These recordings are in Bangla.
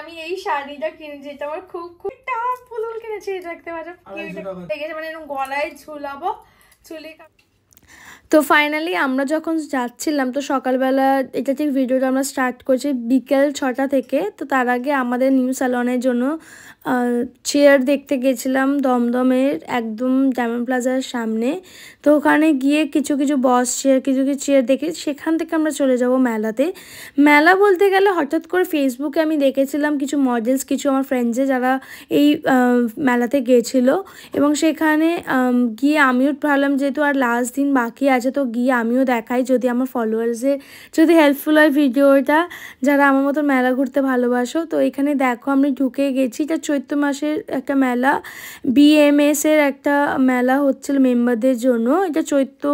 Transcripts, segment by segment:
আমি এই শাড়িটা কিনেছি, এটা আমার খুব খুব টাপ ফুল কিনেছি, দেখতে পাচ্ছ দেখেছি, মানে এরকম গলায় ঝুলাবো চুলি। তো ফাইনালি আমরা যখন যাচ্ছিলাম, তো সকালবেলা এটা ঠিক ভিডিওটা আমরা স্টার্ট করছি বিকেল 6টা থেকে। তো তার আগে আমাদের নিউ স্যালনের জন্য চেয়ার দেখতে গেছিলাম দমদমের একদম ডায়মন্ড প্লাজার সামনে। তো ওখানে গিয়ে কিছু কিছু বস চেয়ার, কিছু কিছু চেয়ার দেখে সেখান থেকে আমরা চলে যাব মেলাতে। মেলা বলতে গেলে হঠাৎ করে ফেসবুকে আমি দেখেছিলাম কিছু মডেলস, কিছু আমার ফ্রেন্ডসে যারা এই মেলাতে গিয়েছিল, এবং সেখানে গিয়ে আমিও ভাবলাম যেহেতু আর লাস্ট দিন বাকি আছে, তো গিয়ে আমিও দেখাই যদি আমার ফলোয়ার্সের যদি হেল্পফুল হয় ভিডিওটা, যারা আমার মতো মেলা ঘুরতে ভালোবাসো। তো এখানে দেখো আমি ঢুকে গেছি, এটা চৈত্র মাসের একটা মেলা, BMS এর একটা মেলা হচ্ছিল মেম্বারদের জন্য, এটা চৈত্র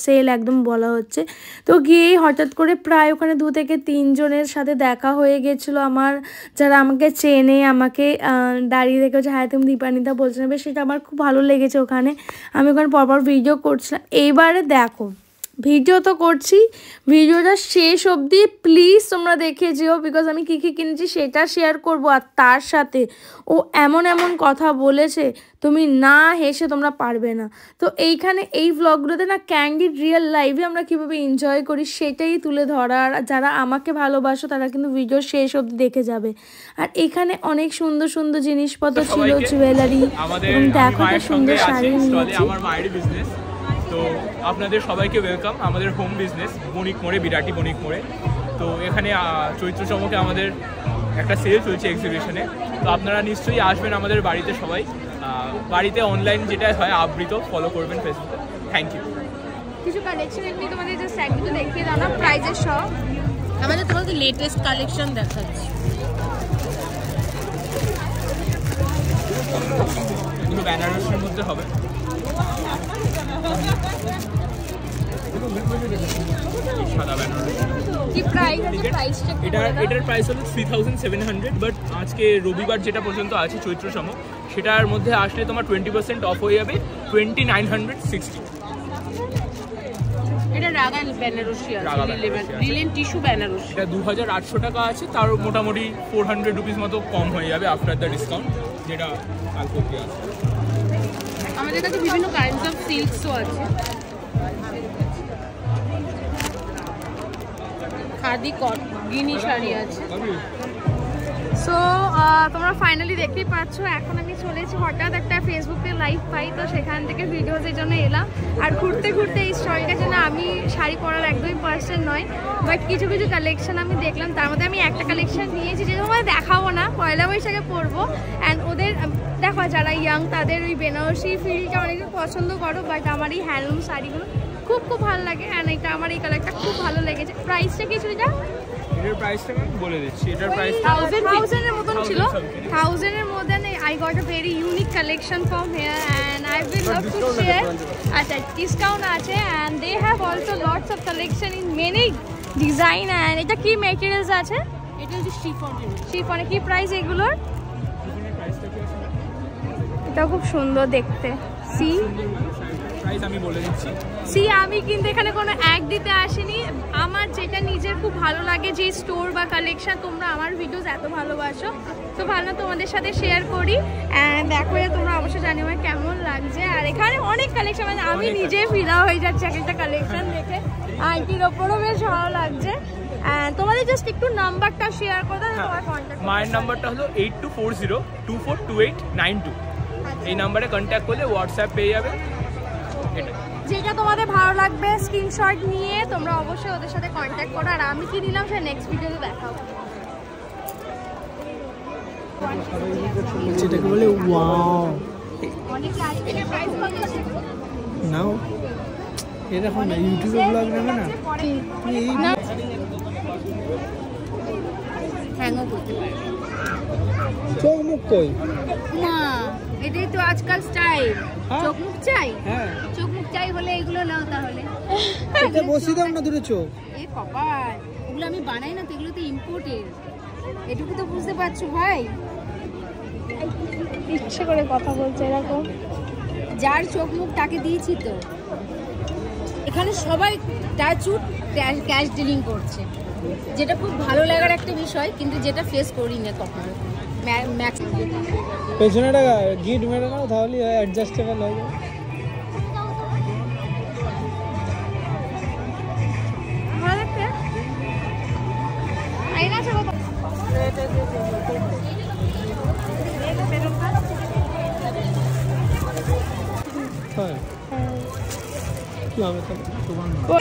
সেল একদম বলা হচ্ছে। তো গিয়েই হঠাৎ করে প্রায় ওখানে 2 থেকে 3 জনের সাথে দেখা হয়ে গেছিলো আমার, যারা আমাকে চেনে, আমাকে দাঁড়িয়ে দেখেছে হ্যাঁ তুমি দীপানিতা বলছো না, সেটা আমার খুব ভালো লেগেছে। ওখানে আমি ওখানে পরপর ভিডিও করছিলাম। এইবারে দেখো ভিডিও তো করছি, ভিডিওটা শেষ অবধি প্লিজ তোমরা দেখে যেও, বিকজ আমি কী কী কিনেছি সেটা শেয়ার করব। আর তার সাথে ও এমন এমন কথা বলেছে তুমি না হেসে তোমরা পারবে না। তো এইখানে এই ভ্লগগুলোতে না ক্যান্ডিড রিয়েল লাইফে আমরা কীভাবে এনজয় করি সেটাই তুলে ধরার। যারা আমাকে ভালোবাসো তারা কিন্তু ভিডিও শেষ অবধি দেখে যাবে। আর এখানে অনেক সুন্দর সুন্দর জিনিসপত্র ছিল, জুয়েলারি, এবং দেখো একটা সুন্দর শাড়ি নিয়েছি। আমার মায়ের বিজনেস, তো আপনাদের সবাইকে ওয়েলকাম আমাদের হোম বিজনেস বণিক মোড়ে, বিরাটি বণিক মোড়ে। তো এখানে চৈত্র চমকে আমাদের একটা সেল চলছে এক্সিবিশনে, তো আপনারা নিশ্চয়ই আসবেন আমাদের বাড়িতে সবাই। বাড়িতে অনলাইন যেটা হয় আবৃত ফলো করবেন ফেসবুকে। Thank you. কিছু কালেকশন এমনি তোমাদের যে স্যাকগুলো দেখিয়ে দাও না প্রাইজের সব, আমাদের তোমাদের লেটেস্ট কালেকশন দেখাচ্ছি। এগুলো বেনারসের মধ্যে হবে। সাদা বেনারস। কি প্রাইস আছে? প্রাইসটা এটার প্রাইস হলো 3700, বাট আজকে রবিবার যেটা পর্যন্ত আছে চৈত্র সম, সেটার মধ্যে আসলে তোমার 20% অফ হয়ে যাবে 2960। এটা রাগা বেনারসি আছে, লিলেন টিস্যু বেনারসি। এটা 2800 টাকা আছে, তার মোটামুটি 400 রুপিস মতো কম হয়ে যাবে আফটার দ্য ডিসকাউন্ট, যেটা কালকে আছে। আমাদের কাছে বিভিন্ন কাইন্ডস অফ সিল্কসও আছে, খাদি গিনি শাড়ি আছে। সো তোমরা ফাইনালি দেখতেই পাচ্ছ এখন আমি চলেছি, হঠাৎ একটা ফেসবুকে লাইভ পাই, তো সেখান থেকে ভিডিওসের জন্য এলাম। আর ঘুরতে ঘুরতে এই স্টলটার জন্য আমি শাড়ি পরার একদমই পার্সন নয়, বাট কিছু কিছু কালেকশন আমি দেখলাম, তার মধ্যে আমি একটা কালেকশন নিয়েছি যেটা তোমাদের দেখাবো না, পয়লা বৈশাখে পরবো। অ্যান্ড ওদের দেখো যারা ইয়াং তাদের ওই বেনারসি ফিলটা অনেকে পছন্দ করো, বাট আমার এই হ্যান্ডলুম শাড়িগুলো খুব খুব ভালো লাগে। অ্যান্ড এটা আমার এই কালারটা খুব ভালো লেগেছে। প্রাইসটা কি ছিল এটা? এটার প্রাইসটা আমি বলে দিচ্ছি, এটার প্রাইস 1000 এর মতন ছিল। 1000 এর মধ্যে I got a very unique collection from here and I will love to share. আচ্ছা ডিসকাউন্ট আছে and they have also lots of collection in many design. and এটা কি ম্যাটেরিয়ালস আছে? এটা হচ্ছে শিফনে। কি প্রাইস এগুলোর? এটা খুব সুন্দর দেখতে। সি প্রাইস আমি বলে দিচ্ছি। আমি কিন্তু এখানে কোনো অ্যাড দিতে আসিনি, আমার যেটা নিজের খুব ভালো লাগে যে স্টোর বা কালেকশন, তোমরা আমার ভিডিওস এত ভালোবাসো, তো ভালো তোমাদের সাথে শেয়ার করি। অ্যান্ড দেখো তোমরা অবশ্যই জানি আমার কেমন লাগছে। আর এখানে অনেক কালেকশন, মানে আমি নিজে ফিদা হয়ে যাচ্ছি এক একটা কালেকশন দেখে, আন্টির ওপরও বেশ ভালো লাগছে। তোমাদের জাস্ট একটু নাম্বারটা শেয়ার করে দাও, তোমার কন্ট্যাক্ট। মায়ের নাম্বারটা হলো 8240242892। এই নাম্বারে কন্ট্যাক্ট করলে হোয়াটসঅ্যাপ পেয়ে যাবে। যেটা তোমাদের ভালো লাগবে স্ক্রিনশট নিয়ে তোমরা অবশ্যই ওদের সাথে কন্ট্যাক্ট করো। আর আমি কি নিলাম সেটা নেক্সট ভিডিওতে দেখাবো। যেটাকে বলে ওয়াও, অনেক লাস্টিকের প্রাইস কত আছে নাও এরকম না, ইউটিউবে ব্লগ নেবে না এই হ্যাংও করতে পারে। চোখ মুখ কই না, এটাই তো আজকাল স্টাইল। চোখ মুখ চাই, হ্যাঁ চোখ মুখ চাই হলে এগুলো নাও তাহলে। এটা বসিয়ে দাও না দুটো চোখ। এই কপাল, এগুলো আমি বানাই না তো, এগুলো তো ইম্পোর্টেড, এটুকু তো বুঝতে পারছো ভাই। ইচ্ছে করে কথা বলছে এরকম, যার চোখ মুখ তাকে দিয়েছি তো। এখানে সবাই টাচুট ক্যাশ ডিলিং করছে। যেটা খুব ভালো লাগার একটা বিষয়, কিন্তু যেটা ফেস করি না কখনো। পেছনে একটা গিট মেরে নাও, তাহলে অ্যাডজাস্টেবল হবে।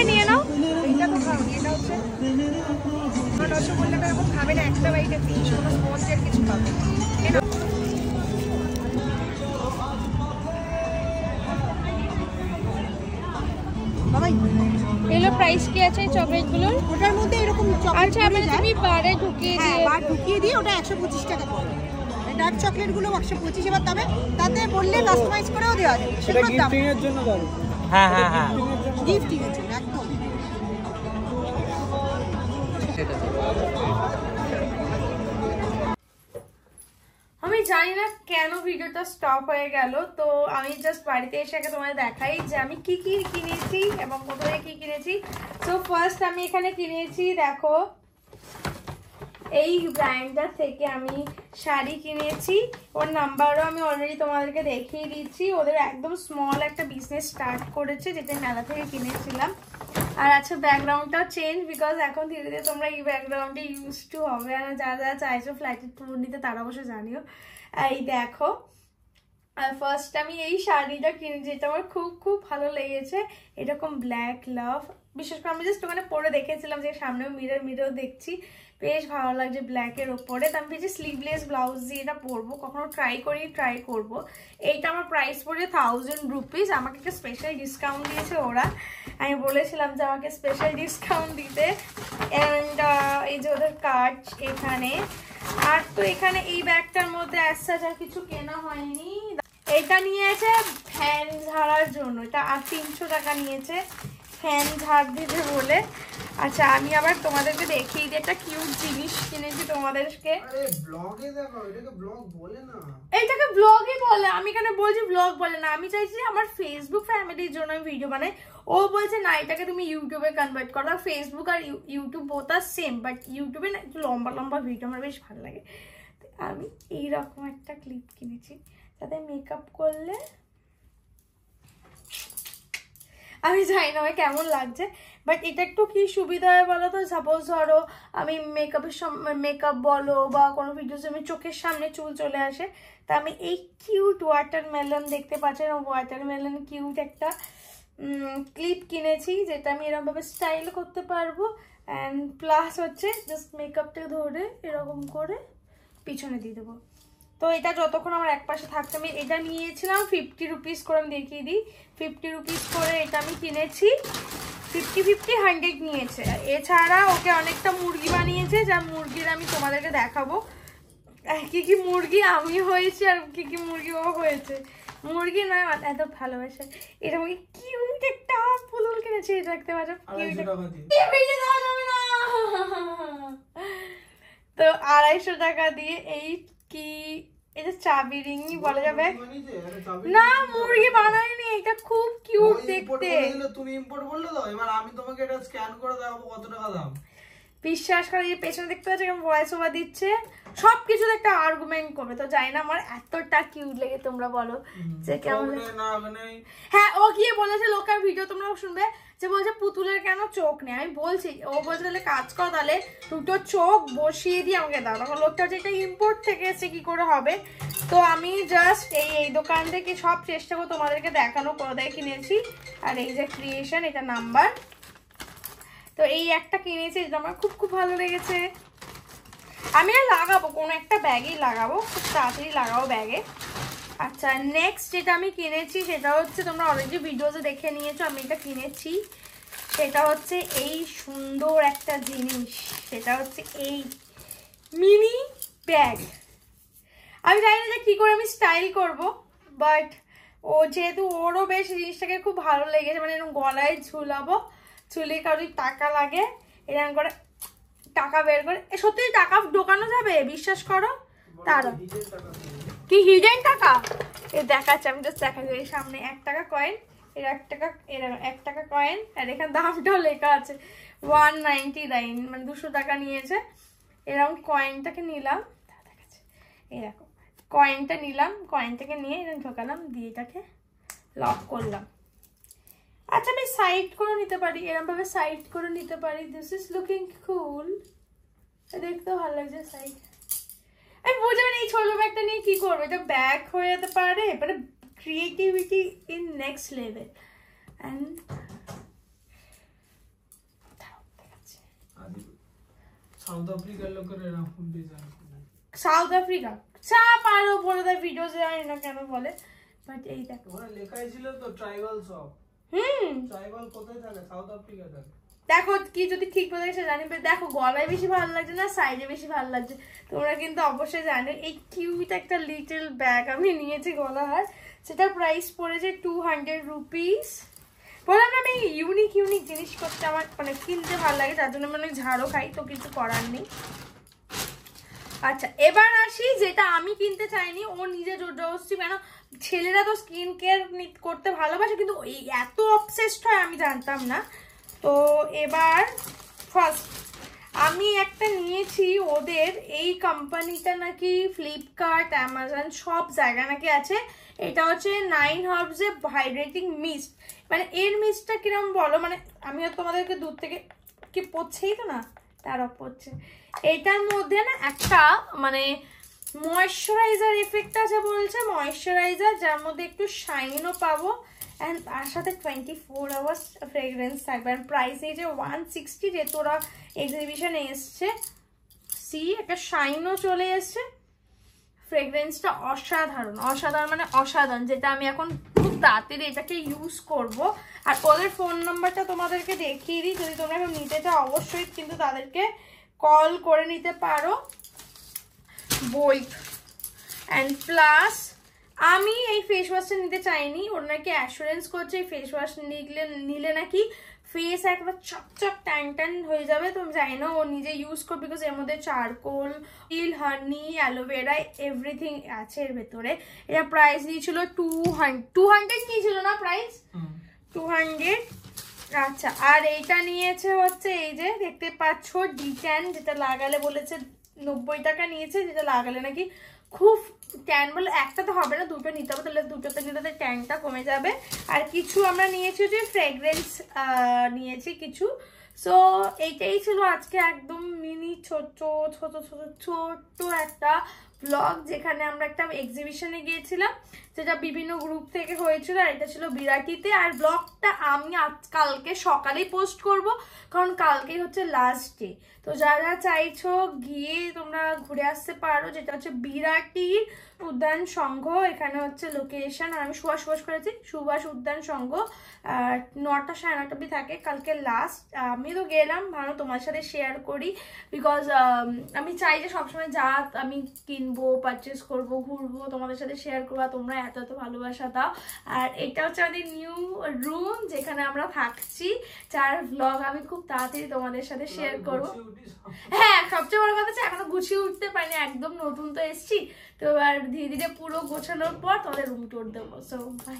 নিয়ে নাও। রসগোল্লাটা এরকম খাবে না, একটা বাইটে ফিস, কোনো স্পঞ্জের কিছু পাবে। এগুলো প্রাইস কি আছে চকলেটগুলোর? ওটার মধ্যে এরকম আচ্ছা, মানে তুমি বারে ঢুকিয়ে দিয়ে বার ঢুকিয়ে দিয়ে ওটা 125 টাকা পড়বে। ডার্ক চকলেটগুলো 125, এবার তবে তাতে বললে কাস্টমাইজ করেও দেওয়া যাবে। এটা গিফটিং এর জন্য দাও। হ্যাঁ হ্যাঁ হ্যাঁ, গিফটিং এর জন্য একদম। আমি জানি না কেন ভিডিওটা স্টপ হয়ে গেল। তো আমি জাস্ট বাড়িতে এসে আগে তোমাদের দেখাই যে আমি কি কি কিনেছি এবং কোথায় কি কিনেছি। তো ফার্স্ট আমি এখানে কিনেছি, দেখো এই ব্র্যান্ডটা থেকে আমি শাড়ি কিনেছি। ওর নাম্বারও আমি অলরেডি তোমাদেরকে দেখিয়ে দিচ্ছি। ওদের একদম স্মল একটা বিজনেস স্টার্ট করেছে, যেটা মেলা থেকে কিনেছিলাম। আর আচ্ছা, ব্যাকগ্রাউন্ডটাও চেঞ্জ, বিকজ এখন ধীরে ধীরে তোমরা এই ব্যাকগ্রাউন্ডে ইউজ টু হবে। আর যারা যারা চাইছো ফ্লাইটের ট্যুর নিতে তারা অবশ্য জানিও। এই দেখো, আর ফার্স্ট আমি এই শাড়িটা কিনেছি, যেটা আমার খুব খুব ভালো লেগেছে। এরকম ব্ল্যাক লাভ, বিশেষ করে আমি জাস্ট ওখানে পরে দেখেছিলাম যে সামনেও মিরর দেখছি, বেশ ভালো লাগছে ব্ল্যাকের ওপরে। তো আমি ভেবেছি স্লিভলেস ব্লাউজ দিয়ে এটা পরবো, কখনো ট্রাই করব। এইটা আমার প্রাইস পড়ে 1000 রুপিস। আমাকে একটা স্পেশাল ডিসকাউন্ট দিয়েছে ওরা, আমি বলেছিলাম যে আমাকে স্পেশাল ডিসকাউন্ট দিতে। অ্যান্ড এই যে ওদের কার্ড এখানে। আর তো এখানে এই ব্যাগটার মধ্যে আসছে আর কিছু কেনা হয়নি। এটা নিয়েছে ফ্যান ঝাড়ার জন্য, এটা আর 300 টাকা নিয়েছে ফ্যান ঝাড় দিতে বলে। আচ্ছা, আমি আবার তোমাদেরকে দেখিয়ে দিই একটা কিউট জিনিস কিনেছি তোমাদেরকে। এইটাকে ব্লগই বলে, আমি এখানে বলছি ব্লগ বলে না। আমি চাইছি আমার ফেসবুক ফ্যামিলির জন্য আমি ভিডিও বানাই। ও বলছে না, এটাকে তুমি ইউটিউবে কনভার্ট করো। ফেসবুক আর YouTube both are same, but ইউটিউবে না একটু লম্বা লম্বা ভিডিও আমার বেশ ভালো লাগে। আমি এইরকম একটা ক্লিপ কিনেছি, যাতে মেকআপ করলে, আমি জানি না কেমন লাগছে, বাট এটা একটু কি সুবিধা হয় বলো তো। সাপোজ ধরো আমি মেকআপ বলো বা কোনো ভিডিওস আমি চোখের সামনে চুল চলে আসে, তা আমি এই কিউট ওয়াটারমেলন দেখতে পাচ্ছি, ওয়াটারমেলন কিউট একটা ক্লিপ কিনেছি, যেটা আমি এরকমভাবে স্টাইল করতে পারবো। অ্যান্ড প্লাস হচ্ছে জাস্ট মেকআপটা ধরে এরকম করে পিছনে দিয়ে দেবো। তো এটা যতক্ষণ আমার এক পাশে থাকছে। আমি এটা নিয়েছিলাম 50 রুপিস করে, আমি দেখিয়ে দিই 50 রুপিস করে এটা আমি কিনেছি। 50-100 নিয়েছে। এছাড়া ওকে অনেকটা মুরগি বানিয়েছে, যা মুরগির আমি তোমাদেরকে দেখাবো কি কি মুরগি আমি হয়েছি আর কি কি মুরগি ও হয়েছে। মুরগি নয়, এত ভালোবাসে। এটা আমাকে কিউট একটা পুতুল কিনেছে, এটা দেখতে পারো। তো 250 টাকা দিয়ে এই কি এটা চাবি রিংই বলা যাবে না, মুরগি বানায়নি। এটা খুব কিউট দেখতে। তুমি ইম্পোর্ট করলে তো, এবার আমি তোমাকে এটা স্ক্যান করে দেখাবো কত টাকা দাম। বিশ্বাস করে, এই পেছনে দেখতে পাচ্ছ কেমন ভয়েস ওভার দিচ্ছে, সবকিছুতে একটা আর্গুমেন্ট করবে। তো জানি না আমার এতটা কিউট লেগে, তোমরা বলো যে কেমন। হ্যাঁ, ও গিয়ে বলেছে, লোকের ভিডিও তোমরা শুনবে যে বলছে পুতুলের কেন চোখ নেই। আমি বলছি, ও বলছে তাহলে কাজ কর, তাহলে দুটো চোখ বসিয়ে দিয়ে আমাকে দাও। তখন লোকটা হচ্ছে এটা ইম্পোর্ট থেকে এসে কি করে হবে। তো আমি জাস্ট এই দোকান থেকে সব চেষ্টা করে তোমাদেরকে দেখানো কোথায় কিনেছি। আর এই যে ক্রিয়েশন, এটা নাম্বার। তো এই একটা কিনেছি, যেটা আমার খুব খুব ভালো লেগেছে। আমি আর লাগাবো, কোনো একটা ব্যাগেই লাগাবো, খুব তাড়াতাড়ি লাগাবো ব্যাগে। আচ্ছা, নেক্সট যেটা আমি কিনেছি সেটা হচ্ছে, তোমরা অলরেডি ভিডিওতে দেখে নিয়েছো আমি এটা কিনেছি। সেটা হচ্ছে এই সুন্দর একটা জিনিস, সেটা হচ্ছে এই মিনি ব্যাগ। আমি জানি না যে কী করে আমি স্টাইল করব, বাট ও যেহেতু ওরও বেশ জিনিসটাকে খুব ভালো লেগেছে, মানে এরকম গলায় ঝুলাবো, ঝুলিয়ে কারোর টাকা লাগে এরকম করে টাকা বের করে। সত্যি টাকা ঢোকানো যাবে, বিশ্বাস করো। তারা কি হিডেন টাকা এ দেখাচ্ছে, আমি জাস্ট দেখাচ্ছি। এই সামনে 1 টাকা কয়েন, এর 1 টাকা, এর 1 টাকা কয়েন, আর এখানে দামটাও লেখা আছে। 199, মানে 200 টাকা নিয়েছে। এরকম কয়েনটাকে নিলাম, দেখাচ্ছে এই দেখো কয়েনটা নিলাম, কয়েনটাকে নিয়ে এরকম ঢোকালাম, দিয়ে এটাকে লক করলাম। আচ্ছা আমি সাইড করে নিতে পারি, এরকম ভাবে সাইড করে নিতে পারি। দিস ইজ লুকিং কুল, দেখতেও ভালো লাগছে সাইড। আমি বুঝে মানে এই ছোট ব্যাগটা নিয়ে কি করবো, এটা ব্যাগ হয়ে যেতে পারে, মানে creativity in next level. And south আফ্রিকার লোকের এরকম ডিজাইন, সাউথ আফ্রিকা চা পারো বলে দেয় ভিডিও, জানি না কেন বলে, বাট এই দেখো ওখানে লেখাই ছিল তো ট্রাইবাল শপ। ট্রাইবাল কোথায় থাকে? সাউথ আফ্রিকা থাকে। দেখো কি যদি ঠিক বলে সে জানি, দেখো গলায় বেশি ভালো লাগছে না সাইডে বেশি ভালো লাগছে, তোমরা কিন্তু অবশ্যই জানো। এই কিউট একটা লিটল ব্যাগ আমি নিয়েছি গলাহার, সেটা প্রাইস পড়েছে 200 রুপিস। বললাম না আমি ইউনিক জিনিস করতে আমার মানে কিনতে ভালো লাগে, তার জন্য আমি অনেক ঝাড়ও খাই, তো কিছু করার নেই। আচ্ছা এবার আসি যেটা আমি কিনতে চাইনি, ও নিজে জোরজবস্তি, কেন ছেলেরা তো স্কিন কেয়ার করতে ভালোবাসে কিন্তু এই এত অবসেসড হয় আমি জানতাম না। তো এবার ফার্স্ট আমি একটা নিয়েছি, ওদের এই কোম্পানিটা নাকি ফ্লিপকার্ট, অ্যামাজন সব জায়গায় নাকি আছে। এটা হচ্ছে 9 Herbs এর হাইড্রেটিং মিস্ট। মানে এর মিস্টটা কিরকম বলো, মানে আমিও তোমাদেরকে দূর থেকে কি পড়ছেই তো না, তারা পড়ছে। এটার মধ্যে না একটা মানে ময়েশ্চারাইজার এফেক্ট আছে বলছে, ময়েশ্চারাইজার যার মধ্যে একটু শাইনও পাবো, অ্যান্ড তার সাথে 24 আওয়ার্স ফ্রেগরেন্স থাকবে। অ্যান্ড প্রাইস এই যে 160, যেহেতু ওরা এক্সিবিশনে এসছে। সি একটা শাইনও চলে এসছে, ফ্রেগরেন্সটা অসাধারণ মানে অসাধারণ, যেটা আমি এখন খুব তাড়াতাড়ি এটাকে ইউজ করব। আর ওদের ফোন নাম্বারটা তোমাদেরকে দেখিয়ে দিই, যদি তোমরা এখন নিতে চাও অবশ্যই কিন্তু তাদেরকে কল করে নিতে পারো। অ্যান্ড প্লাস আমি এই ফেস ওয়াশটা নিতে চাইনি, ওর নাকি অ্যাসুরেন্স করছে এই ফেস ওয়াশ নিলে নাকি ফেস একবার চকচক ট্যান হয়ে যাবে। তো আমি জানি না, ও নিজে ইউজ করবে, বিকজ এর মধ্যে চারকোল, তিল, হানি, অ্যালোভেরা এভরিথিং আছে এর ভেতরে। এটা প্রাইস নিয়েছিল 200 নিয়েছিল না প্রাইস 200। আচ্ছা আর এইটা নিয়েছে হচ্ছে এই যে দেখতে পাচ্ছ D10, যেটা লাগালে বলেছে 90 টাকা নিয়েছে, যেটা লাগালে নাকি খুব ট্যান, বলে একটা তো হবে না, দুটো নিতে হবে, তাহলে দুটোতে নিতে ট্যানটা কমে যাবে। আর কিছু আমরা নিয়েছি যে ফ্রেগরেন্স নিয়েছি কিছু। সো এইটাই ছিল আজকে একদম মিনি ছোট্ট একটা ব্লগ, যেখানে আমরা একটা এক্সিবিশনে গিয়েছিলাম, যেটা বিভিন্ন গ্রুপ থেকে হয়েছিল, আর এটা ছিল বিরাটিতে। আর ব্লগটা আমি কালকে সকালেই পোস্ট করব, কারণ কালকেই হচ্ছে লাস্ট ডে। তো যারা চাইছো গিয়ে তোমরা ঘুরে আসতে পারো, যেটা হচ্ছে বিরাটির উদ্যান সংঘ, এখানে হচ্ছে লোকেশন। আর আমি সুভাষ করেছি, সুভাষ উদ্যান সংঘ, 9টা 9:30 অব্দি থাকে, কালকে লাস্ট। আমি তো গেলাম, ভালো তোমার সাথে শেয়ার করি, বিকজ আমি চাই যে সবসময় যা আমি কিনবো, পারচেস করবো, ঘুরবো, তোমাদের সাথে শেয়ার করবো, তোমরা এত ভালোবাসা দাও। আর এটা হচ্ছে আমাদের নিউ রুম, যেখানে আমরা থাকছি, যার ব্লগ আমি খুব তাড়াতাড়ি তোমাদের সাথে শেয়ার করবো। হ্যাঁ সবচেয়ে বড় কথা হচ্ছে এখনো গুছিয়ে উঠতে পারিনি, একদম নতুন তো এসছি, তো এবার ধীরে ধীরে পুরো গোছানোর পর তোমাদের রুম টুর দেবো। So by.